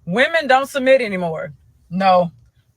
Women don't submit anymore. No,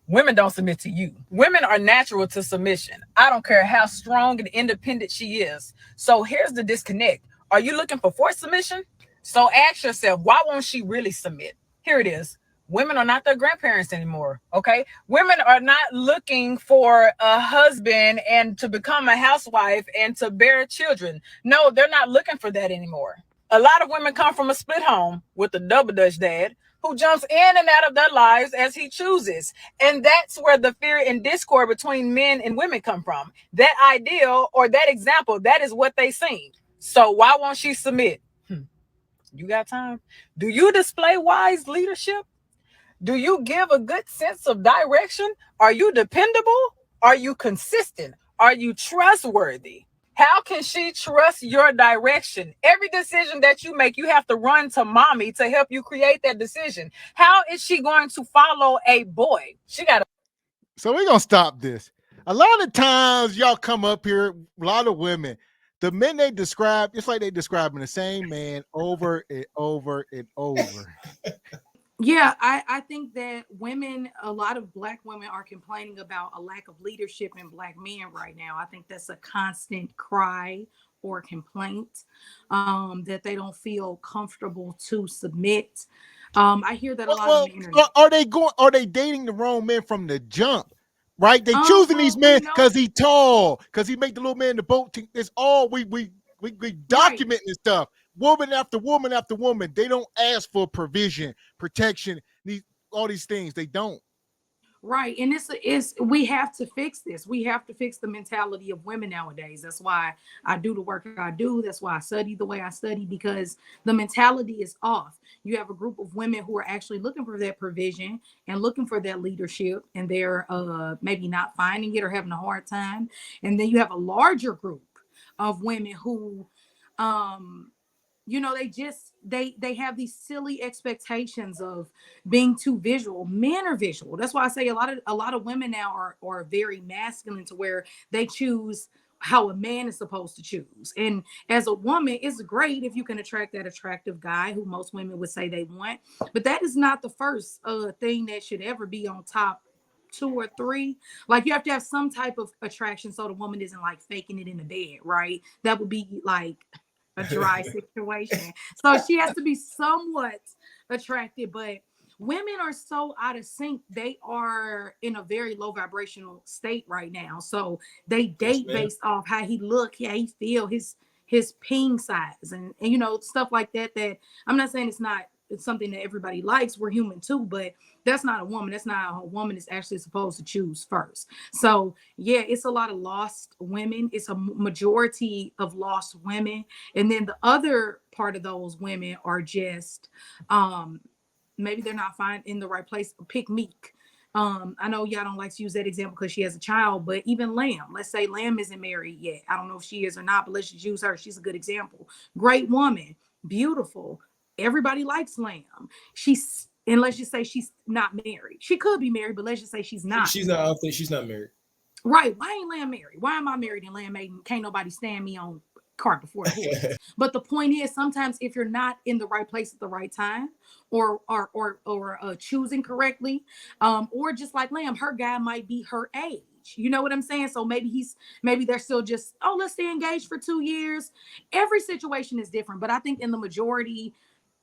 women don't submit to you. Women are natural to submission. I don't care how strong and independent she is. So here's the disconnect. Are you looking for forced submission? So ask yourself, why won't she really submit? Here it is. Women are not their grandparents anymore. Okay. Women are not looking for a husband and to become a housewife and to bear children. No, they're not looking for that anymore. A lot of women come from a split home with a double Dutch dad who jumps in and out of their lives as he chooses. And that's where the fear and discord between men and women come from. That ideal or that example, that is what they seen. So why won't she submit? You got time? Do you display wise leadership? Do you give a good sense of direction? Are you dependable? Are you consistent? Are you trustworthy? How can she trust your direction? Every decision that you make, you have to run to mommy to help you create that decision. How is she going to follow a boy? She got to. So we're gonna stop this. A lot of times y'all come up here, a lot of women, the men they describe, it's like they describing the same man over and over and over. Yeah, I think that women, a lot of black women are complaining about a lack of leadership in black men right now. I think that's a constant cry or complaint, that they don't feel comfortable to submit. I hear that a lot on the internet. Are they dating the wrong men from the jump? Right? They choosing these Well, men because he tall, because he make the little man in the boat. It's all we right. documenting this stuff. Woman after woman after woman. They don't ask for provision, protection, all these things. They don't. Right. And it's we have to fix this. We have to fix the mentality of women nowadays. That's why I do the work I do. That's why I study the way I study, because the mentality is off. You have a group of women who are actually looking for that provision and looking for that leadership, and they're maybe not finding it or having a hard time. And then you have a larger group of women who um they have these silly expectations of being too visual. Men are visual. That's why I say a lot of women now are very masculine, to where they choose how a man is supposed to choose. And as a woman, it's great if you can attract that attractive guy who most women would say they want, but that is not the first thing that should ever be on top two or three. Like, you have to have some type of attraction so the woman isn't like faking it in the bed, right? That would be like a dry situation. So she has to be somewhat attractive, but women are so out of sync. They are in a very low vibrational state right now. So they Yes, date ma'am. based off how he look, how he feel, his ping size, and stuff like that. That I'm not saying it's something that everybody likes. We're human too, but that's not a woman. That's not how a woman is actually supposed to choose first. So yeah, it's a lot of lost women. It's a majority of lost women. And then the other part of those women are just maybe they're not fine in the right place. Pick Meek. I know y'all don't like to use that example because she has a child, but even Lamb, let's say Lamb isn't married yet. I don't know if she is or not, but let's just use her. She's a good example. Great woman, beautiful. Everybody likes Lamb. And let's just say she's not married. She could be married, but let's just say she's not. She's not. I don't think she's not married. Right. Why ain't Lamb married? Why am I married and Lamb ain't? Can't nobody stand me on cart before the horse. But the point is, sometimes if you're not in the right place at the right time, or choosing correctly, or just like Lamb, her guy might be her age. You know what I'm saying? So maybe they're still just, oh, let's stay engaged for 2 years. Every situation is different, but I think in the majority,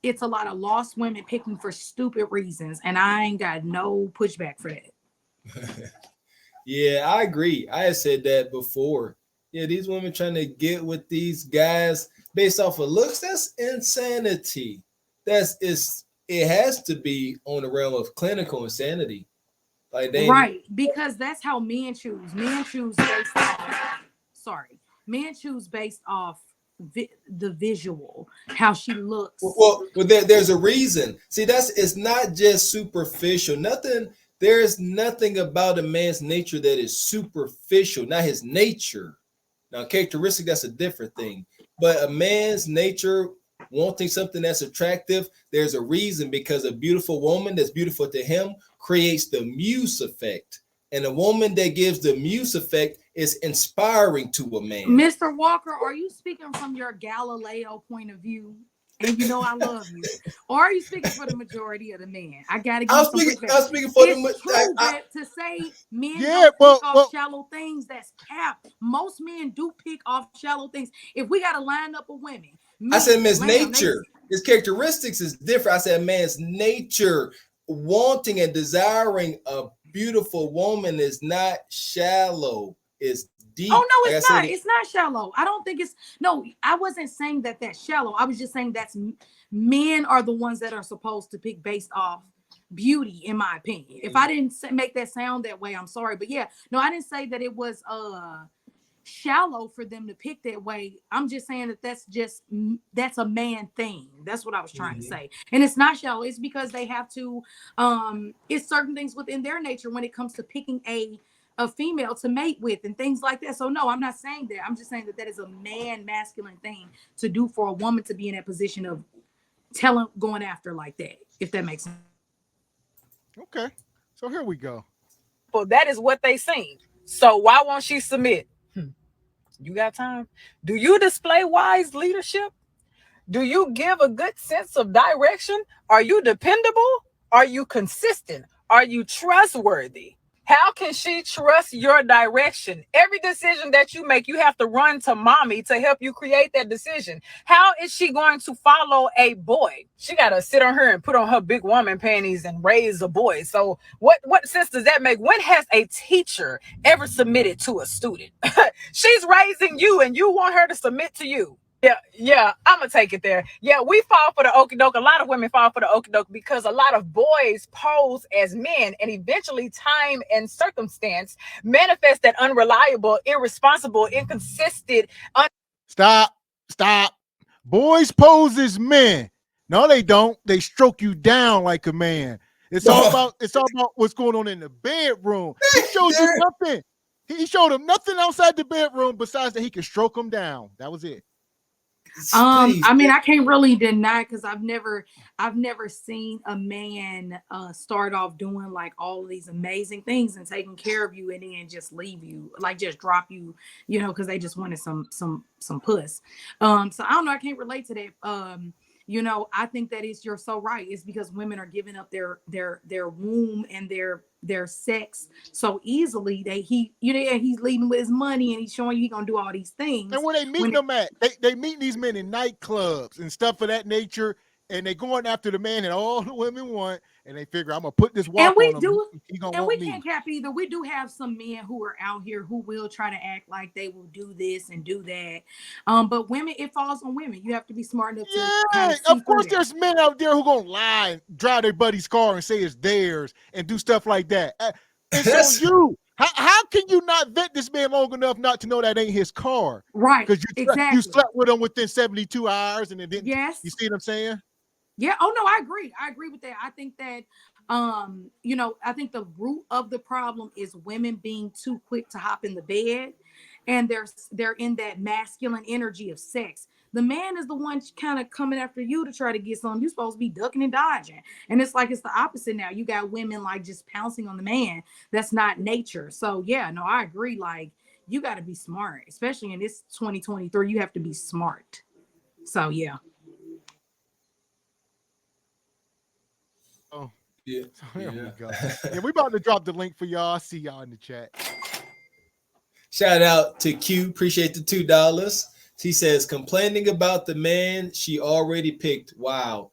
it's a lot of lost women picking for stupid reasons, and I ain't got no pushback for that. Yeah, I agree. I had said that before. Yeah, these women trying to get with these guys based off of looks, that's insanity. It has to be on the realm of clinical insanity. Like they Right, because that's how men choose. Men choose based off, sorry, men choose based off the visual, how she looks. there's a reason. See, it's not just superficial. There's nothing about a man's nature that is superficial, not his nature. Now, characteristic, that's a different thing. But a man's nature, wanting something that's attractive, there's a reason, because a beautiful woman that's beautiful to him creates the muse effect. And a woman that gives the muse effect is inspiring to a man. Mr. Walker, are you speaking from your Galileo point of view? and you know I love you? Or are you speaking for the majority of the men? I gotta give I'm you some speaking. pushback. I'm speaking for It's true that to say men Yeah, don't well, pick off shallow things, that's cap. Most men do pick off shallow things. If we got a lineup of women, I said men, man's lamb, nature. His characteristics is different. I said man's nature, wanting and desiring a beautiful woman is not shallow. It's deep. Oh no, Like I it's said, not. It's not shallow. I don't think it's no. I wasn't saying that that's shallow. I was just saying that's men are the ones that are supposed to pick based off beauty, in my opinion. If I didn't make that sound that way, I'm sorry. But yeah, no, I didn't say that it was shallow for them to pick that way. I'm just saying that that's a man thing. That's what I was trying to say. And it's not shallow. It's because they have to it's certain things within their nature when it comes to picking a female to mate with and things like that. So no, I'm not saying that. I'm just saying that is a masculine thing to do for a woman to be in that position of going after like that, if that makes sense. Okay, so here we go. Well, that is what they seen. So why won't she submit? You got time? Do you display wise leadership? Do you give a good sense of direction? Are you dependable? Are you consistent? Are you trustworthy? How can she trust your direction? Every decision that you make, you have to run to mommy to help you create that decision. How is she going to follow a boy? She got to sit on her and put on her big woman panties and raise a boy. So what sense does that make? When has a teacher ever submitted to a student? She's raising you and you want her to submit to you. Yeah, I'm gonna take it there. Yeah, we fall for the okie doke. A lot of women fall for the okie doke because a lot of boys pose as men, and eventually time and circumstance manifest that unreliable, irresponsible, inconsistent. Stop. Boys pose as men. No, they don't. They stroke you down like a man. It's all about what's going on in the bedroom. He showed you nothing. He showed him nothing outside the bedroom besides that he could stroke him down. That was it. I mean, I can't really deny because I've never seen a man start off doing like all of these amazing things and taking care of you and then just leave you, like just drop you, because they just wanted some puss. So I don't know, I can't relate to that. I think that you're so right. It's because women are giving up their womb and their sex so easily that he's leading with his money and he's showing you he's gonna do all these things. And where they meet them at, they meet these men in nightclubs and stuff of that nature, and they going after the man that all the women want, and they figure I'm gonna put this walk on him. And we can't cap either. We do have some men who are out here who will try to act like they will do this and do that. But women, it falls on women. You have to be smart enough to of course there's men out there who gonna lie and drive their buddy's car and say it's theirs and do stuff like that. It's on you. How can you not vet this man long enough not to know that ain't his car? Right. Because you slept with him within 72 hours and it didn't. Yes. You see what I'm saying? Yeah. Oh no, I agree. I agree with that. I think that I think the root of the problem is women being too quick to hop in the bed, and they're in that masculine energy of sex. The man is the one kind of coming after you to try to get some. You're supposed to be ducking and dodging. And it's like it's the opposite now. You got women like just pouncing on the man. That's not nature. So yeah, no, I agree. Like you got to be smart, especially in this 2023. You have to be smart. So yeah. Oh. Yeah. So there we go. Yeah, we about to drop the link for y'all. I'll see y'all in the chat. Shout out to Q. Appreciate the $2. He says complaining about the man she already picked. Wow.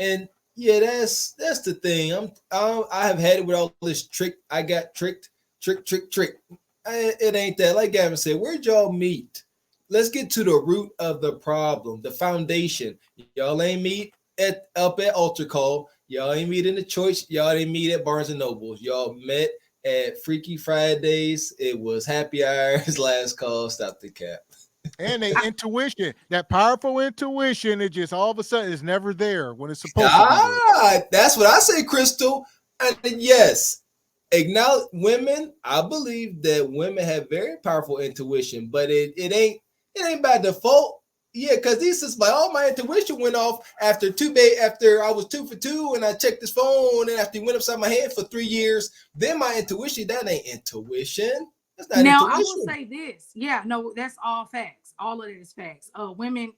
And yeah, that's the thing. I have had it with all this trick. I got tricked. It ain't that. Like Gavin said, where'd y'all meet? Let's get to the root of the problem, the foundation. Y'all ain't meet up at Altar Call. Y'all ain't meet in the church. Y'all didn't meet at Barnes and Nobles. Y'all met at Freaky Fridays. It was happy hours, last call, stop the cap. And they intuition, that powerful intuition, it just all of a sudden is never there when it's supposed to be there. That's what I say, Crystal. And yes, acknowledge women. I believe that women have very powerful intuition, but it ain't by default. Yeah, because this is all my intuition went off after I was 2 for 2 and I checked his phone, and after he went upside my head for 3 years, then my intuition, that ain't intuition. That's not now intuition. I will say this. Yeah, no, that's all facts. All of it is facts. Women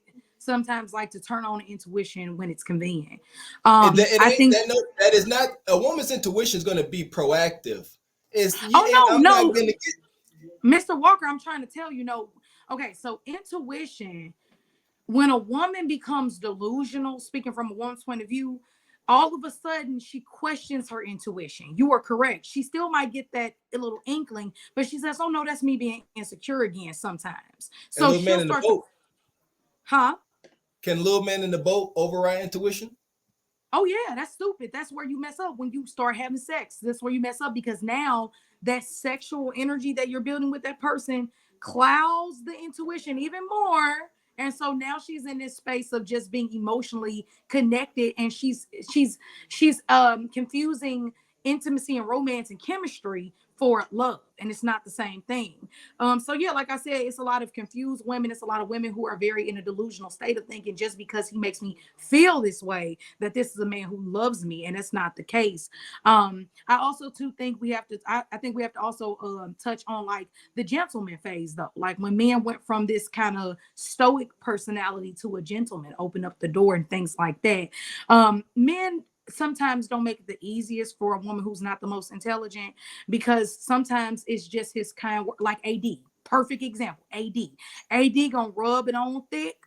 sometimes like to turn on intuition when it's convenient. I think that is not a woman's intuition is going to be proactive. No, I'm not going to get. Mr. Walker, I'm trying to tell you, okay, so intuition, when a woman becomes delusional, speaking from a woman's point of view, all of a sudden she questions her intuition. You are correct. She still might get that little inkling, but she says, oh no, that's me being insecure again sometimes. So she'll start to, Can little man in the boat override intuition? Oh yeah, that's stupid. That's where you mess up when you start having sex. That's where you mess up, because now that sexual energy that you're building with that person clouds the intuition even more. And so now she's in this space of just being emotionally connected, and she's confusing intimacy and romance and chemistry for love, and it's not the same thing. So yeah, like I said, it's a lot of confused women. It's a lot of women who are very in a delusional state of thinking, just because he makes me feel this way, that this is a man who loves me, and it's not the case. I also too think we have to. I think we have to also touch on like the gentleman phase, though. Like when men went from this kind of stoic personality to a gentleman, open up the door and things like that. Men sometimes don't make it the easiest for a woman who's not the most intelligent, because sometimes it's just his kind of, like AD, perfect example. AD gonna rub it on thick,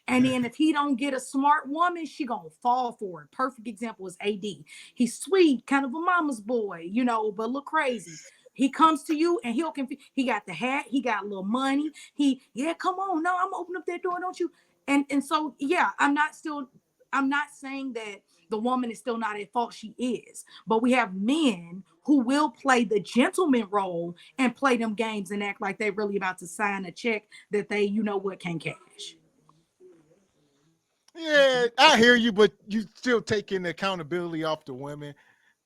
and then if he don't get a smart woman, she gonna fall for it. Perfect example is AD. He's sweet, kind of a mama's boy, but look crazy. He comes to you and he'll confuse. He got the hat, he got a little money. Come on, no, I'm gonna open up that door, don't you? And so yeah, I'm not saying that the woman is still not at fault. She is, but we have men who will play the gentleman role and play them games and act like they're really about to sign a check that they, can cash. Yeah, I hear you, but you still taking the accountability off the women.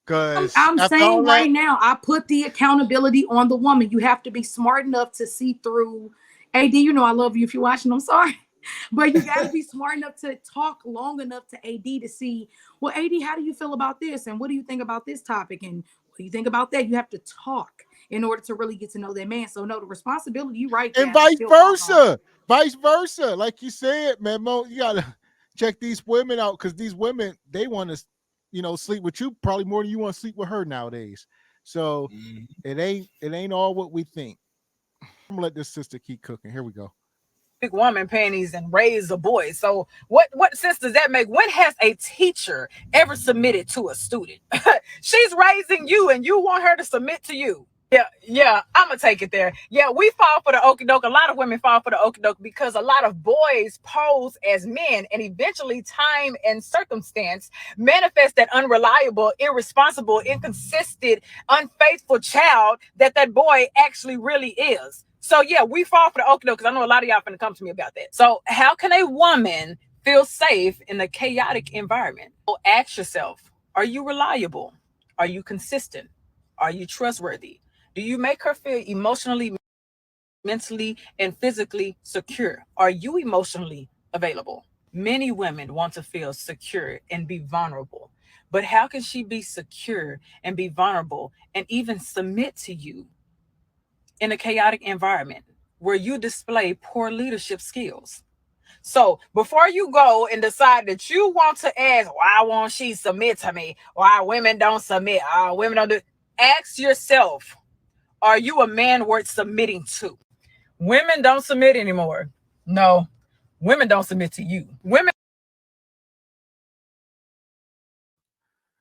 Because I'm saying right now, I put the accountability on the woman. You have to be smart enough to see through. AD, I love you if you're watching. I'm sorry. But you got to be smart enough to talk long enough to AD to see, well, AD, how do you feel about this? And what do you think about this topic? And what do you think about that? You have to talk in order to really get to know that man. So no, the responsibility, you right. And vice versa. Like you said, man, Mo, you got to check these women out, because these women, they want to, sleep with you probably more than you want to sleep with her nowadays. So it ain't all what we think. I'm gonna let this sister keep cooking. Here we go. Big woman panties and raise a boy. So what sense does that make? When has a teacher ever submitted to a student? She's raising you and you want her to submit to you. Yeah, I'm gonna take it there. Yeah, we fall for the okie doke. A lot of women fall for the okie doke because a lot of boys pose as men, and eventually time and circumstance manifest that unreliable, irresponsible, inconsistent, unfaithful child that boy actually really is. So yeah, we fall for the okie doke, because I know a lot of y'all finna come to me about that. So how can a woman feel safe in a chaotic environment? Well, ask yourself, are you reliable? Are you consistent? Are you trustworthy? Do you make her feel emotionally, mentally, and physically secure? Are you emotionally available? Many women want to feel secure and be vulnerable. But how can she be secure and be vulnerable and even submit to you in a chaotic environment where you display poor leadership skills? So before you go and decide that you want to ask, why won't she submit to me? Why women don't submit? Women don't do. Ask yourself, are you a man worth submitting to? Women don't submit anymore. No, women don't submit to you. Women.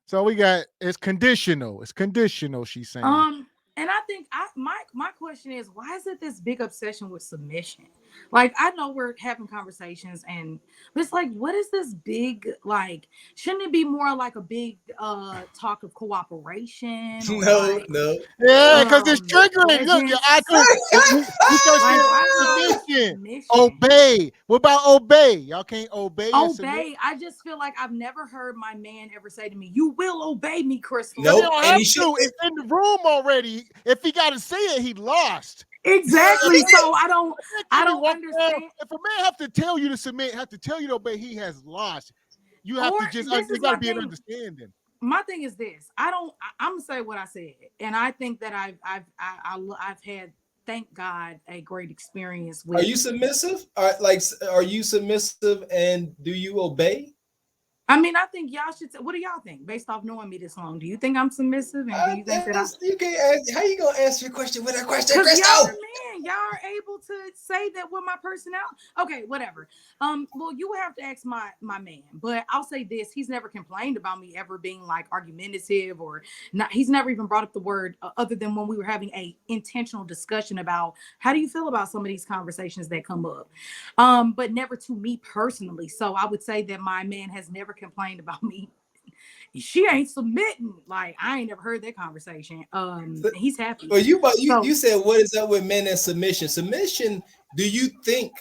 So we got, it's conditional. It's conditional, she's saying. And I think my question is, why is it this big obsession with submission? Like, I know we're having conversations, but it's like, what is this big, like, shouldn't it be more like a big talk of cooperation? No. Yeah, because it's triggering. Look, submission. Obey. What about obey? Y'all can't obey. Obey. I just feel like I've never heard my man ever say to me, "You will obey me, Crystal." No, nope. It's in the room already. If he got to say it, he lost. Exactly. So I don't understand. If a man have to tell you to submit, have to tell you to obey, he has lost. You have to just, there got to be an understanding. My thing is this: I'm gonna say what I said, and I think that I've had thank God, a great experience Are with. you submissive? Are you submissive and do you obey? I mean, I think y'all should. What do y'all think, based off knowing me this long? Do you think I'm submissive, and do you think that I? You can't ask. How you gonna answer your question with a question, Because y'all are Crystal? men, y'all are able to say that with my personality. Okay, whatever. Well, you would have to ask my man, but I'll say this: he's never complained about me ever being like argumentative or not. He's never even brought up the word other than when we were having a intentional discussion about how do you feel about some of these conversations that come up. But never to me personally. So I would say that my man has never complained about me. She ain't submitting. Like, I ain't never heard that conversation. He's happy. Well, So you said what is up with men and submission? Submission. Do you think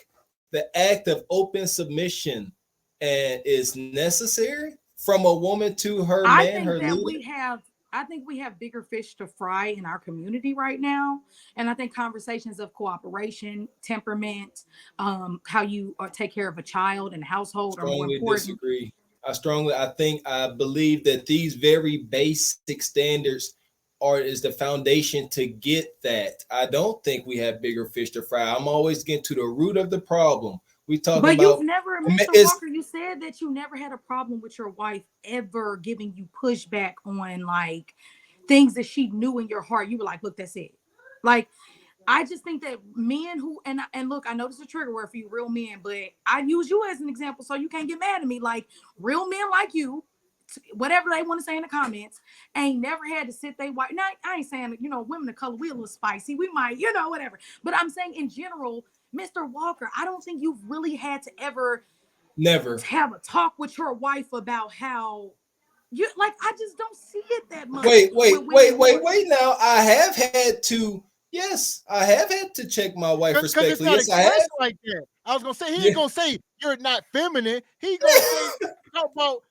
the act of open submission and is necessary from a woman to her I man, think her that leader? I think we have bigger fish to fry in our community right now. And I think conversations of cooperation, temperament, how you take care of a child and household are more Strongly important. disagree. I believe that these very basic standards is the foundation to get that. I don't think we have bigger fish to fry. I'm always getting to the root of the problem. We talking But you've about never, Mr. it's Walker, you said that you never had a problem with your wife ever giving you pushback on like things that she knew in your heart. You were like, look, that's it. Like, I just think that men who and look, I know this is a trigger word for you, real men, but I use you as an example, so you can't get mad at me. Like real men like you, whatever they want to say in the comments, ain't never had to sit they wife. Now I ain't saying women of color we a little spicy, we might whatever, but I'm saying in general, Mr. Walker, I don't think you've really had to ever never. have a talk with your wife about how you like. I just don't see it that much with women who are. Wait. Now I have had to. Yes, I have had to check my wife Because it's respectfully. not Yes, I have. expressed like that. I was gonna say he Yeah. ain't gonna say you're not feminine. He gonna say how about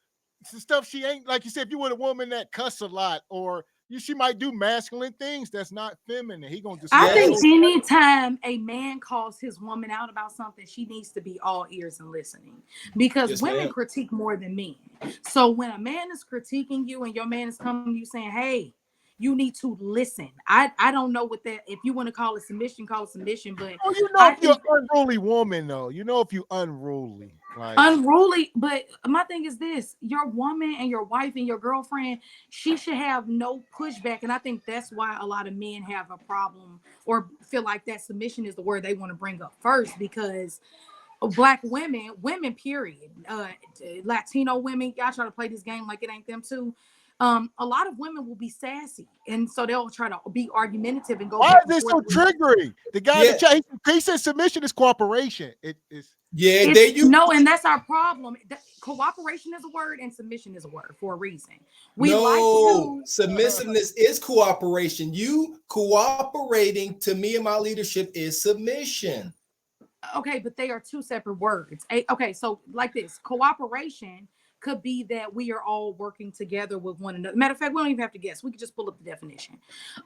some stuff she ain't, like you said. If you were a woman that cuss a lot, or she might do masculine things that's not feminine. He gonna I discuss think those. Yes. anytime a man calls his woman out about something, she needs to be all ears and listening, because Yes, women ma'am. critique more than men. So when a man is critiquing you and your man is coming to you saying, hey, you need to listen. I don't know what that, if you want to call it submission, call it submission. But Oh, you know I if you're think an unruly woman, though. You know if you unruly, like unruly, but my thing is this: your woman and your wife and your girlfriend, she should have no pushback. And I think that's why a lot of men have a problem or feel like that submission is the word they want to bring up first, because black women period, Latino women, y'all try to play this game like it ain't them too. A lot of women will be sassy, and so they'll try to be argumentative and go why back is and this so forth with. triggering? The guy in Yeah. the chat, he said submission is cooperation. It is. Yeah. It's There you. no, and that's our problem. Cooperation is a word and submission is a word for a reason. We like No, to. submissiveness is cooperation. You cooperating to me and my leadership is submission. Okay, but they are two separate words. Okay, so like this, cooperation could be that we are all working together with one another. Matter of fact, we don't even have to guess. We can just pull up the definition.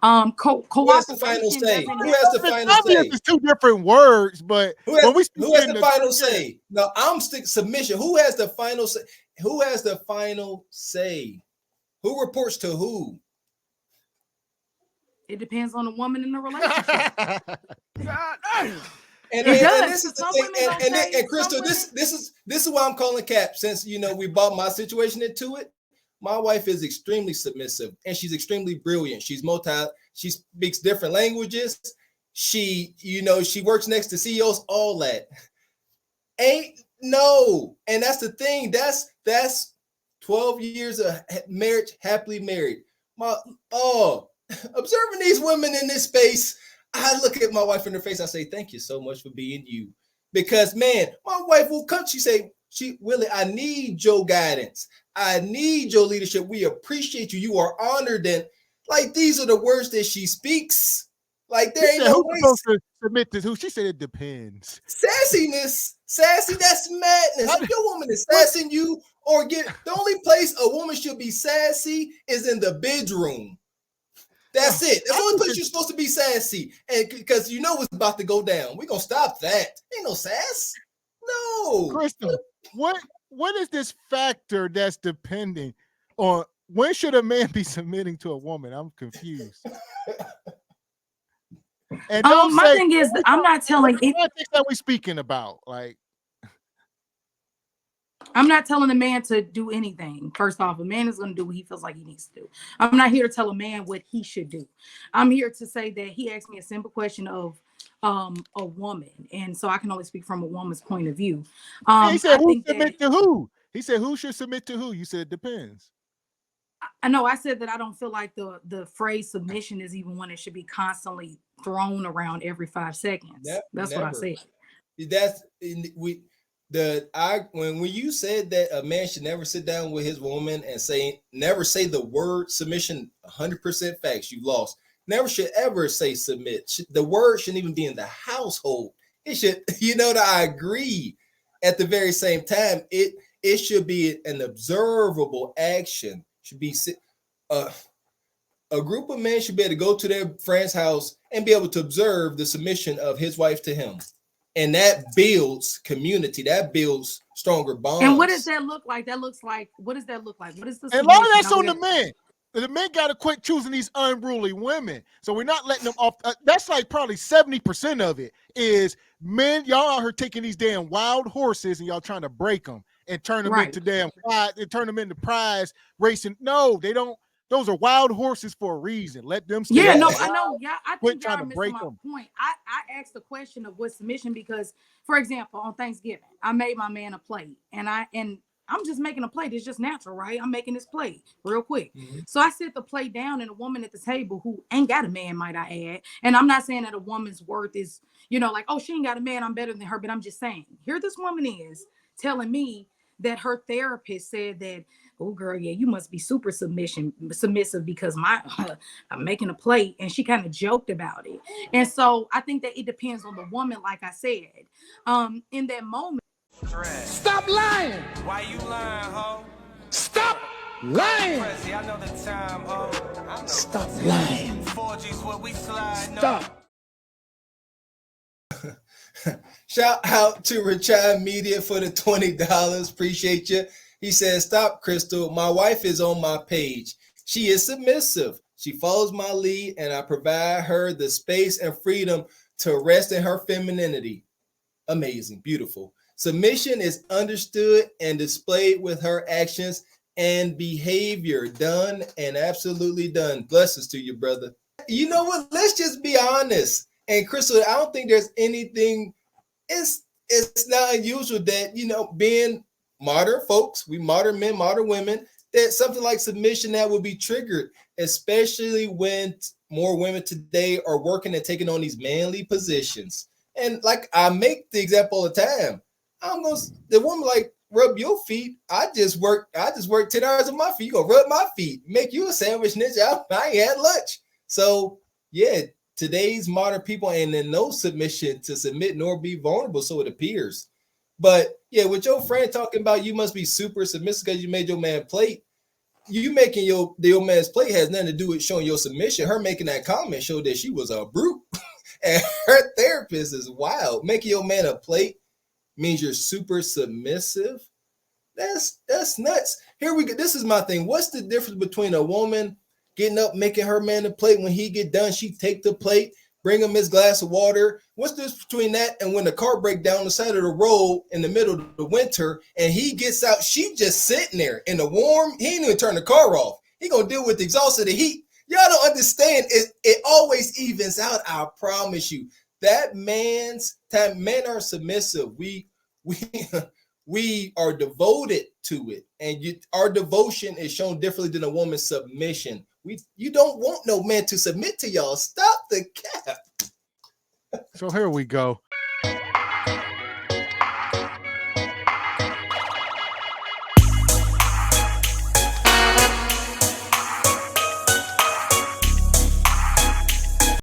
Who has the final Cooperation say? doesn't Who have. has the It's final obvious say? it's two different words, but when we speak Who has in the the final yeah, say? No, I'm stick submission. Who has the final say? Who has the final say? Who reports to who? It depends on the woman in the relationship. God, damn. It And does. this is Because the some thing. women gonna say And some Crystal, women. this is why I'm calling Cap. Since we brought my situation into it, my wife is extremely submissive and she's extremely brilliant. She speaks different languages. She works next to CEOs, all that. Ain't no, and that's the thing. That's 12 years of marriage, happily married. Observing these women in this space, I look at my wife in her face. I say, "Thank you so much for being you." Because man, my wife will come. Willie, I need your guidance. I need your leadership. We appreciate you. You are honored, and like these are the words that she speaks. Like She there ain't said, no who's way. supposed to submit to who? She said it depends. Sassy, that's madness. If your woman is sassing you the only place a woman should be sassy is in the bedroom. That's it. That's the only place you're supposed to be sassy. And because you know what's about to go down. We're gonna stop that. Ain't no sass. No. Crystal, what is this factor that's depending on when should a man be submitting to a woman? I'm confused. And don't My say thing is, I'm not telling it. context that we speaking about. Like, I'm not telling a man to do anything. First off, a man is going to do what he feels like he needs to do. I'm not here to tell a man what he should do. I'm here to say that he asked me a simple question of a woman, and so I can only speak from a woman's point of view. he said, I who think submit to who? He said, who should submit to who? You said it depends. I know I said that I don't feel like the phrase submission is even one that should be constantly thrown around every 5 seconds. That's Never. what I said. That's when you said that a man should never sit down with his woman and never say the word submission. 100% facts. You lost. Never should ever say submit. The word shouldn't even be in the household. It should, I agree. At the very same time, it should be an observable action. Should be a group of men should be able to go to their friend's house and be able to observe the submission of his wife to him. And that builds community. That builds stronger bonds. And what does that look like? What does that look like? What is the And a lot of that's on the men. The men got to quit choosing these unruly women. So we're not letting them off. That's like probably 70% of it is men. Y'all out here taking these damn wild horses and y'all trying to break them and turn them into turn them into prize racing. No, they don't. Those are wild horses for a reason. Let them stay. Yeah, no, I know. Yeah, I think y'all are missing my point. I asked the question of what submission because, for example, on Thanksgiving, I made my man a plate, and I'm just making a plate. It's just natural, right? I'm making this plate real quick. Mm-hmm. So I sit the plate down, and a woman at the table who ain't got a man, might I add. And I'm not saying that a woman's worth is, like, oh, she ain't got a man, I'm better than her. But I'm just saying, here this woman is telling me that her therapist said that, oh, girl, yeah, you must be super submissive because I'm making a plate. And she kind of joked about it. And so I think that it depends on the woman, like I said. In that moment. Stop lying. Why you lying, ho? Stop lying. I know the time, ho. Stop lying. 4G's where we slide. Stop. Shout out to Richard Media for the $20. Appreciate you. He says, stop, Crystal. My wife is on my page. She is submissive. She follows my lead, and I provide her the space and freedom to rest in her femininity. Amazing. Beautiful. Submission is understood and displayed with her actions and behavior. Done and absolutely done. Blessings to you, brother. You know what? Let's just be honest. And Crystal, I don't think there's anything. It's not unusual that, being modern folks, we modern men, modern women, that something like submission that will be triggered, especially when more women today are working and taking on these manly positions. And like I make the example all the time, the woman like rub your feet. I just work 10 hours on my feet. You gonna rub my feet, make you a sandwich, ninja. I ain't had lunch. So yeah, today's modern people ain't in no submission to submit nor be vulnerable, so it appears. But yeah, with your friend talking about you must be super submissive because you made your man plate. You making your man's plate has nothing to do with showing your submission. Her making that comment showed that she was a brute. And her therapist is wild. Making your man a plate means you're super submissive. That's nuts. Here we go. This is my thing. What's the difference between a woman getting up, making her man a plate? When he get done, she take the plate, bring him his glass of water. What's the difference between that and when the car break down the side of the road in the middle of the winter and he gets out, she just sitting there in the warm, he ain't even turn the car off. He gonna deal with the exhaust of the heat. Y'all don't understand. It always evens out. I promise you. That man's time, men are submissive. We are devoted to it. And our devotion is shown differently than a woman's submission. You don't want no man to submit to y'all. Stop the cap. So here we go.